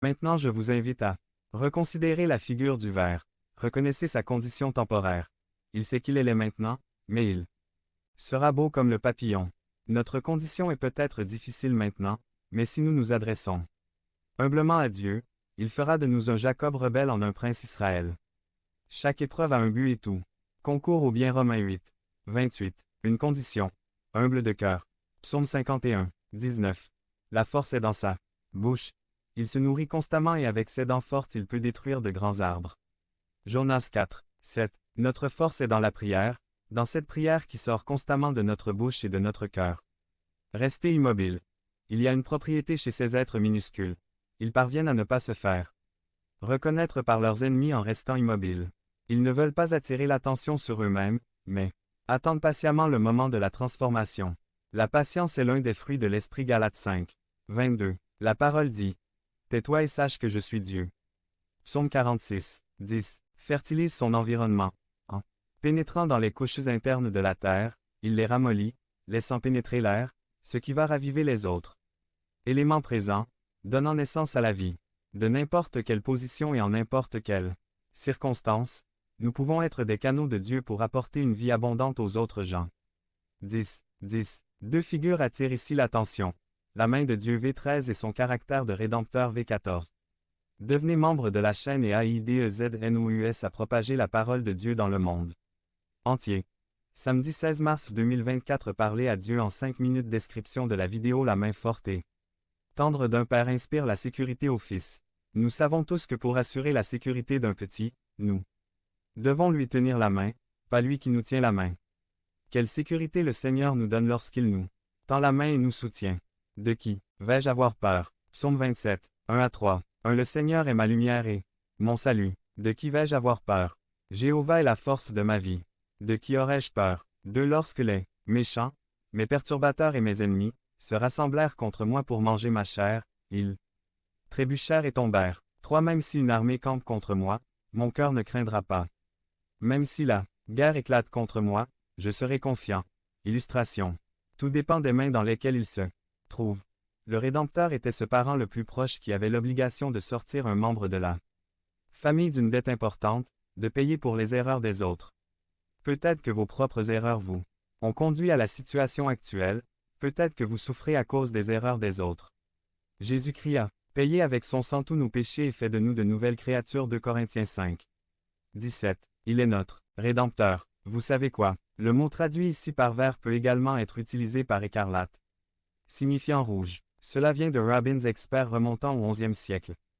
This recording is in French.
Maintenant je vous invite à reconsidérer la figure du ver. Reconnaissez sa condition temporaire. Il sait qu'il est maintenant, mais il sera beau comme le papillon. Notre condition est peut-être difficile maintenant, mais si nous nous adressons humblement à Dieu, il fera de nous un Jacob rebelle en un prince Israël. Chaque épreuve a un but et tout. Concours au bien Romains 8, 28. Une condition. Humble de cœur. Psaume 51, 19. La force est dans sa bouche. Il se nourrit constamment et avec ses dents fortes il peut détruire de grands arbres. Jonas 4, 7. Notre force est dans la prière, dans cette prière qui sort constamment de notre bouche et de notre cœur. Restez immobile. Il y a une propriété chez ces êtres minuscules. Ils parviennent à ne pas se faire reconnaître par leurs ennemis en restant immobiles. Ils ne veulent pas attirer l'attention sur eux-mêmes, mais attendent patiemment le moment de la transformation. La patience est l'un des fruits de l'esprit. Galates 5, 22. La parole dit: Tais-toi et sache que je suis Dieu. Psaume 46, 10. Fertilise son environnement. En pénétrant dans les couches internes de la terre, il les ramollit, laissant pénétrer l'air, ce qui va raviver les autres éléments présents, donnant naissance à la vie. De n'importe quelle position et en n'importe quelle circonstance, nous pouvons être des canaux de Dieu pour apporter une vie abondante aux autres gens. 10. Deux figures attirent ici l'attention. La main de Dieu V13 et son caractère de rédempteur V14. Devenez membre de la chaîne et AIDEZNOUS à propager la parole de Dieu dans le monde entier. Samedi 16 mars 2024. Parler à Dieu en 5 minutes. Description de la vidéo. La main forte et tendre d'un père inspire la sécurité au fils. Nous savons tous que pour assurer la sécurité d'un petit, nous devons lui tenir la main, pas lui qui nous tient la main. Quelle sécurité le Seigneur nous donne lorsqu'il nous tend la main et nous soutient. De qui vais-je avoir peur? Psaume 27, 1 à 3. 1. Le Seigneur est ma lumière et mon salut. De qui vais-je avoir peur? Jéhovah est la force de ma vie. De qui aurais-je peur? 2. Lorsque les méchants, mes perturbateurs et mes ennemis, se rassemblèrent contre moi pour manger ma chair, ils trébuchèrent et tombèrent. 3. Même si une armée campe contre moi, mon cœur ne craindra pas. Même si la guerre éclate contre moi, je serai confiant. Illustration. Tout dépend des mains dans lesquelles il se trouve. Le Rédempteur était ce parent le plus proche qui avait l'obligation de sortir un membre de la famille d'une dette importante, de payer pour les erreurs des autres. Peut-être que vos propres erreurs vous ont conduit à la situation actuelle, peut-être que vous souffrez à cause des erreurs des autres. Jésus-Christ a payé avec son sang tous nos péchés et fait de nous de nouvelles créatures. 2 Corinthiens 5, 17. Il est notre Rédempteur. Vous savez quoi? Le mot traduit ici par vert peut également être utilisé par écarlate, signifiant rouge. Cela vient de rabbins experts remontant au XIe siècle.